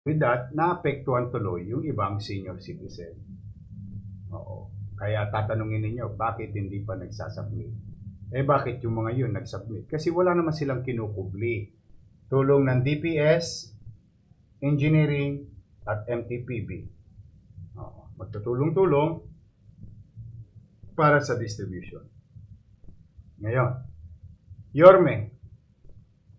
With that, naapektuhan tuloy yung ibang senior citizen. Oo. Kaya tatanungin ninyo, bakit hindi pa nagsasubmit? Bakit yung mga yun nagsubmit? Kasi wala naman silang kinukubli. Tulong ng DPS, Engineering, at MTPB. Oo. Magtutulong-tulong para sa distribution. Ngayon, Yorme,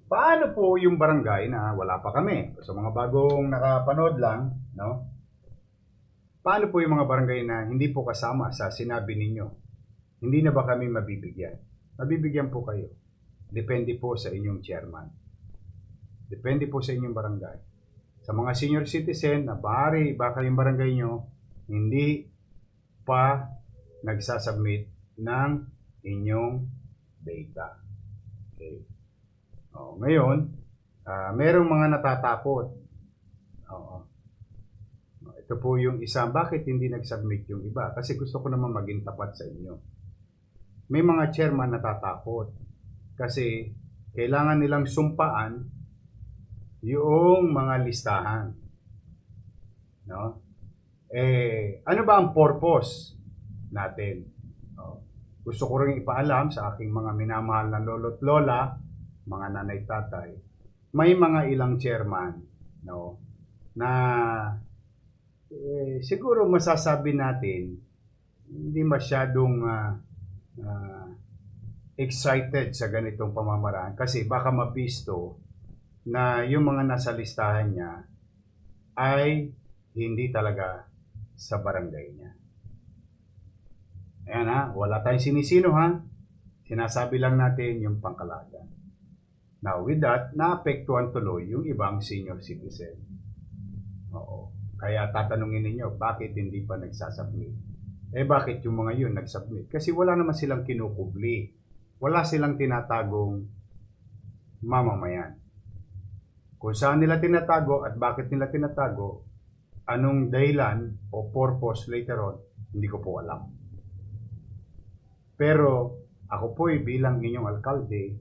paano po yung barangay na wala pa kami? Sa mga bagong nakapanood lang, no? Paano po yung mga barangay na hindi po kasama sa sinabi ninyo? Hindi na ba kami mabibigyan? Mabibigyan po kayo. Depende po sa inyong chairman. Depende po sa inyong barangay. Sa mga senior citizen na baka yung barangay nyo hindi pa nagsasubmit ng inyong data. Okay. Ngayon, merong mga natatakot. Ito po yung isa, bakit hindi nagsubmit yung iba? Kasi gusto ko naman maging tapat sa inyo. May mga chairman natatakot kasi kailangan nilang sumpaan yung mga listahan. No? Ano ba ang purpose natin? Gusto ko rin ipaalam sa aking mga minamahal na lolo't lola, mga nanay tatay, may mga ilang chairman, no, na siguro masasabi natin hindi masyadong excited sa ganitong pamamaraan kasi baka mabisto na yung mga nasa listahan niya ay hindi talaga sa barangay niya. Ayan ha, wala tayong sinisino ha. Sinasabi lang natin yung pangkalagan. Now with that, naapektuhan tuloy yung ibang senior citizen. Oo. Kaya tatanungin ninyo, bakit hindi pa nagsasubmit? Bakit yung mga yun nagsubmit? Kasi wala naman silang kinukubli. Wala silang tinatagong mamamayan. Kung saan nila tinatago at bakit nila tinatago, anong dahilan o purpose later on, hindi ko po alam. Pero ako po'y bilang inyong alkalde,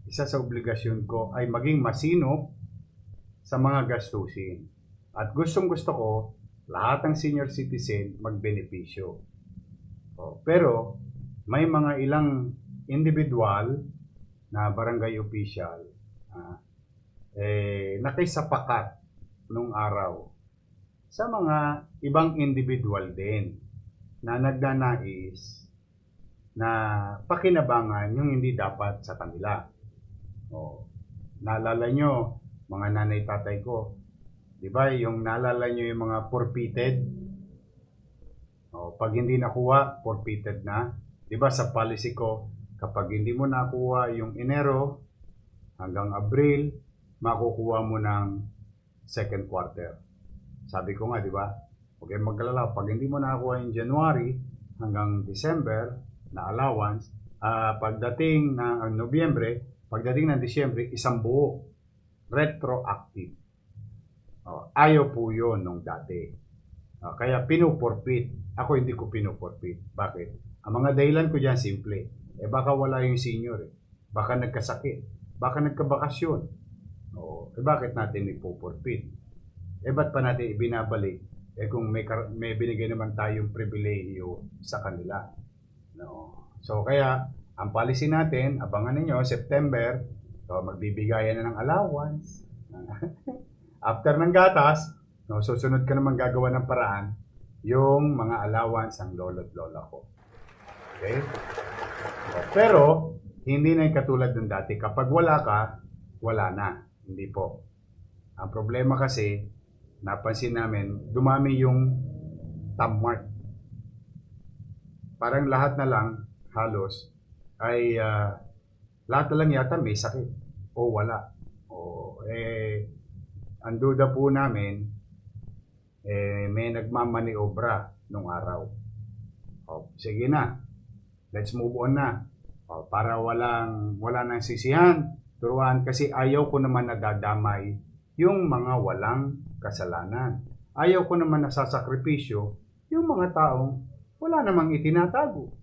isa sa obligasyon ko ay maging masinop sa mga gastusin. At gustong-gusto ko, lahat ng senior citizen magbenepisyo. Pero may mga ilang individual na barangay official nakaisapakat nung araw sa mga ibang individual din na nagnanais na pakinabangan yung hindi dapat sa kanila. Naalala nyo, mga nanay tatay ko, di ba yung naalala nyo yung mga forfeited? Pag hindi nakuha, forfeited na. Di ba sa policy ko, kapag hindi mo nakuha yung Enero hanggang Abril, makukuha mo ng second quarter. Sabi ko nga, di ba? Huwag kayong magkalala. Pag hindi mo nakuha yung January hanggang December na allowance, pagdating ng Nobyembre, pagdating ng Disyembre, isang buo. Retroactive. Ayaw po yun nung dati. Kaya pinuporpit. Ako hindi ko pinuporpit. Bakit? Ang mga dahilan ko dyan, simple. Baka wala yung senior. Baka nagkasakit. Baka nagkabakasyon. Bakit natin ipuporpit? Ba't pa natin ibinabalik? Kung may binigay naman tayong pribilehiyo sa kanila. No. So kaya, ang policy natin, abangan ninyo, September, magbibigayan na ng allowance. After ng gatas, no, susunod ka naman gagawa ng paraan yung mga allowance ang lolo't lola ko. Okay? Pero, hindi na yung katulad ng dati. Kapag wala ka, wala na. Hindi po. Ang problema kasi, napansin namin, dumami yung tab mark. Parang lahat na lang, halos, ay lahat na lang yata may sakit. O wala. Ang duda po namin, may nagmamaniobra nung araw. Sige na. Let's move on na. Para wala nang sisihan, turuan kasi ayaw ko naman nadadamay yung mga walang kasalanan. Ayaw ko naman nasasakripisyo yung mga taong wala namang itinatago.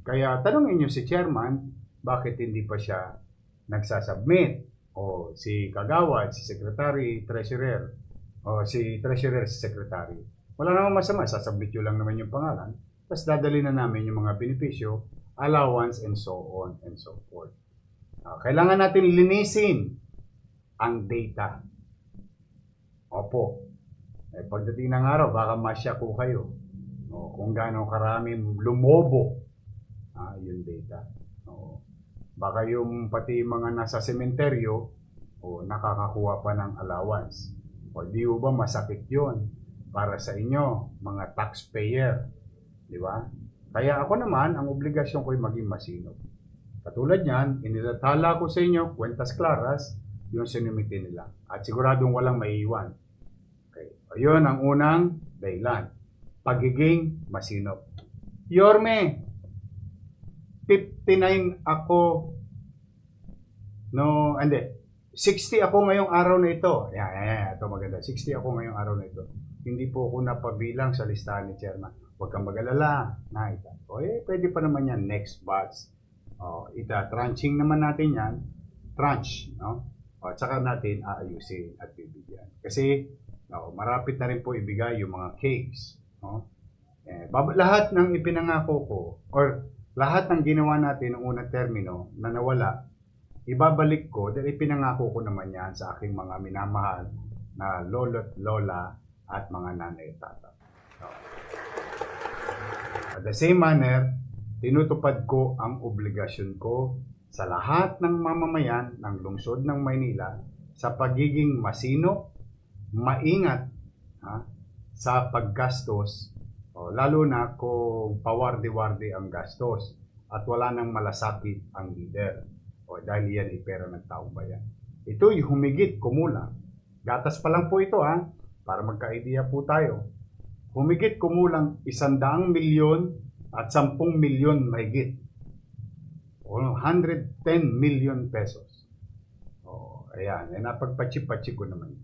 Kaya tanongin nyo si chairman, bakit hindi pa siya nagsasubmit? O si Kagawad, si Secretary, Treasurer, O si treasurer, secretary. Wala namang masama, sasubmit nyo lang naman yung pangalan. Tapos dadali na namin yung mga benepisyo, allowance, and so on and so forth. Kailangan natin linisin ang data. Opo. Pagdating ng araw, baka masya ko kayo. Kung gaano karaming lumobo yung data. Baka yung pati mga nasa sementeryo, nakakakuha pa ng allowance. Di ba masakit yun para sa inyo, mga taxpayer. Di ba? Kaya ako naman, ang obligasyon ko ay maging masinop. Katulad yan, inilathala ko sa inyo, kwentas klaras, yung sinumiti nila. At siguradong walang maiiwan. Okay. Ayun ang unang dahilan. Pagiging masinop. Yorme, 59 ako, no, hindi, 60 ako ngayong araw na ito. Ito maganda. 60 ako ngayong araw na ito. Hindi po ako napabilang sa listahan ni Chairman. Huwag kang mag-alala. Pwede pa naman yan next batch. Tranching naman natin yan. Tranche. No? At saka natin aayusin at bibigyan. Kasi marapit na rin po ibigay yung mga cakes. No? Lahat ng ipinangako ko or lahat ng ginawa natin noong unang termino na nawala, ibabalik ko dahil ipinangako ko naman yan sa aking mga minamahal na lolo't lola at mga nanay at tata. At the same manner, tinutupad ko ang obligasyon ko sa lahat ng mamamayan ng lungsod ng Maynila sa pagiging masino, maingat sa paggastos, lalo na kung pawardi-wardi ang gastos at wala nang malasakit ang leader. Dahil yan ay pera ng taong bayan. Ito'y humigit kumulang. Gatas pa lang po ito para magka-idea po tayo. Humigit kumulang 100 milyon at 10 milyon mahigit. 110 million pesos. Ayan. Napagpatsip-patsip ko naman.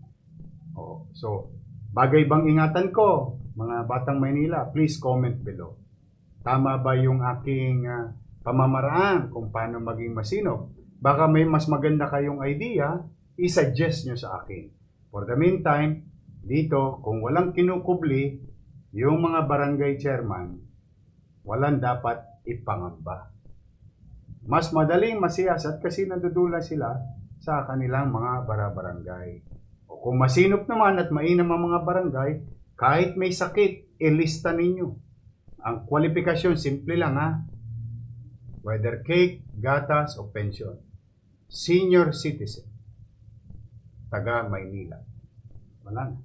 So, bagay bang ingatan ko, mga batang Maynila? Please comment below. Tama ba yung aking pamamaraan kung paano maging masinop? Baka may mas maganda kayong idea, i-suggest nyo sa akin. For the meantime, dito, kung walang kinukubli, yung mga barangay chairman, walang dapat ipangamba. Mas madaling masiyasat kasi nadudula sila sa kanilang mga barangay. O kung masinop naman at mainam ang mga barangay, kahit may sakit, ilista ninyo. Ang kwalifikasyon, simple lang whether cake, gatas, o pension. Senior citizen. Taga Maynila. Wala na.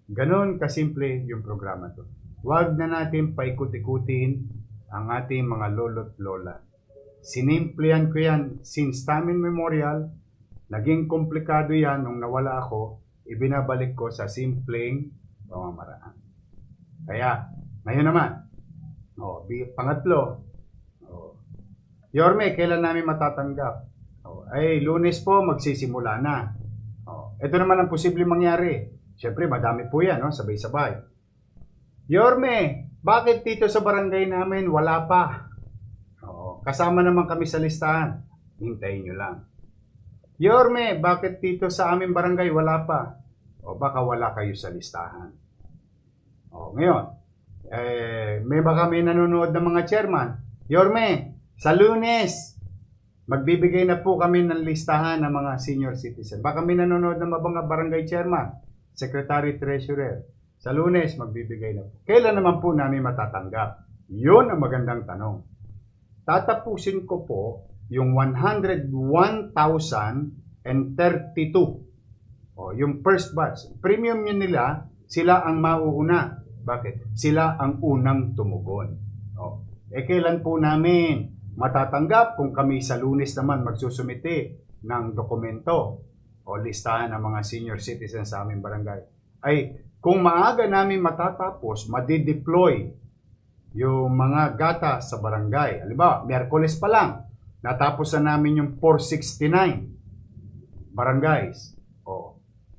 Ganon kasimple yung programa to. Huwag na natin paikut-ikutin ang ating mga lolo't lola. Sinimplihan ko yan since time immemorial. Naging komplikado yan nung nawala ako. Ibinabalik ko sa simpleng pamamaraan. Kaya, ngayon naman, pangatlo, Yorme, kailan namin matatanggap? Lunes po, magsisimula na. Ito naman ang posibleng mangyari. Siyempre, madami po yan, sabay-sabay. Yorme, bakit dito sa barangay namin wala pa? Kasama naman kami sa listahan. Hintayin nyo lang. Yorme, bakit dito sa aming barangay wala pa? Baka wala kayo sa listahan. Ngayon, may baka may nanonood ng mga chairman. Yorme, sa Lunes, magbibigay na po kami ng listahan ng mga senior citizen. Baka may nanonood ng mga barangay chairman, secretary, treasurer. Sa Lunes, magbibigay na po. Kailan naman po namin matatanggap? Yun ang magandang tanong. Tatapusin ko po yung 101,032. Yung first batch. Premium yun nila, sila ang mauuna. Bakit? Sila ang unang tumugon. Kailan po namin matatanggap kung kami sa Lunes naman magsusumite ng dokumento o listahan ng mga senior citizens sa aming barangay? Kung maaga namin matatapos, madideploy yung mga gata sa barangay. Halimbawa, Miyerkules pa lang, natapos na namin yung 469 barangays.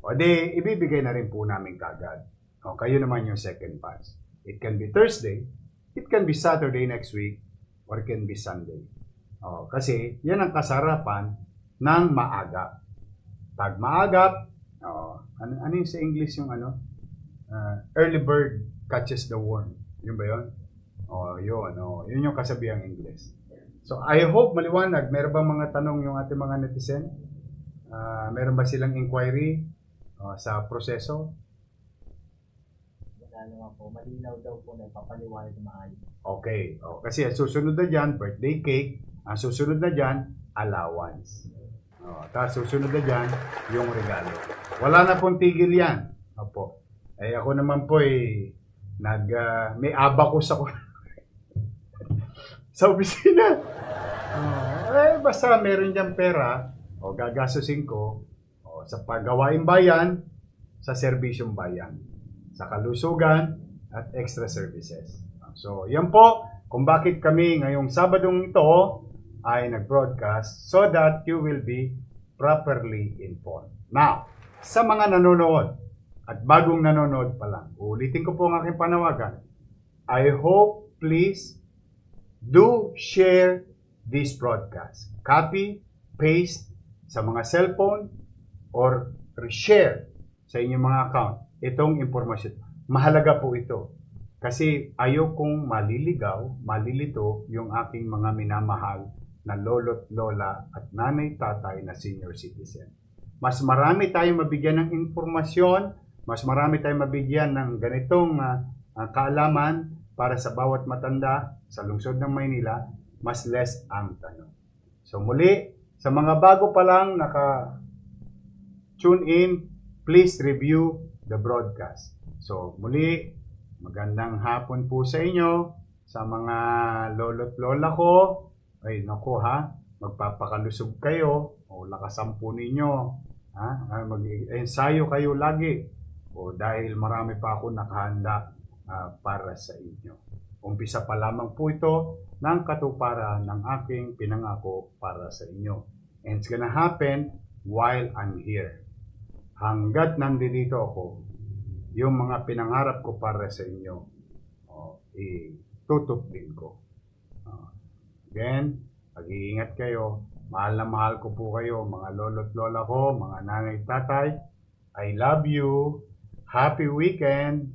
Ibibigay na rin po namin kagad. Kayo naman yung second batch. It can be Thursday, it can be Saturday next week, or it can be Sunday. Kasi yan ang kasarapan ng maagap. Pag maagap, ano yung sa English yung ano? Early bird catches the worm. Yun ba yun? Yun yung kasabihang English. So, I hope maliwanag. Meron bang mga tanong yung ating mga netizen? Meron ba silang inquiry sa proseso? Wala naman po. Malinaw daw po na ipapaliwanag na maayos. Okay. Kasi susunod na dyan, birthday cake. Ang susunod na dyan, allowance. Tapos susunod na dyan, yung regalo. Wala na pong tigil yan. Opo. Ako naman po may abacus ako sa opisina. Basta meron dyan pera, gagastusin ko sa paggawaing bayan, sa serbisyong bayan, sa kalusugan, at extra services. So, yan po kung bakit kami ngayong Sabadong ito ay nag-broadcast so that you will be properly informed. Now, sa mga nanonood at bagong nanonood pa lang, ulitin ko po ang aking panawagan. I hope, please, do share this broadcast. Copy, paste sa mga cellphone, or share sa inyong mga account itong impormasyon. Mahalaga po ito. Kasi ayaw kong malilito yung aking mga minamahal na lolo't lola at nanay-tatay na senior citizen. Mas marami tayong mabigyan ng informasyon, mas marami tayong mabigyan ng ganitong kaalaman para sa bawat matanda sa lungsod ng Maynila, mas less ang tanong. So muli, sa mga bago pa lang naka-tune in, please review the broadcast. So muli, magandang hapon po sa inyo, sa mga lolo't lola ko. Ay naku magpapakalusog kayo, lakasan po ninyo, mag-ensayo kayo lagi, dahil marami pa ako nakahanda para sa inyo. Umpisa pa lamang po ito ng katuparan ng aking pinangako para sa inyo. And it's gonna happen while I'm here. Hanggat nandito ako, yung mga pinangarap ko para sa inyo, itutuplin ko. Again, mag-iingat kayo. Mahal na mahal ko po kayo, mga lolo't lola ko, mga nanay tatay. I love you. Happy weekend.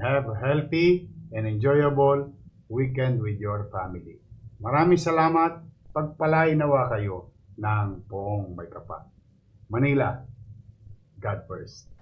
Have a healthy and enjoyable weekend with your family. Maraming salamat. Pagpalain nawa kayo ng buong may kapal. Manila, God first.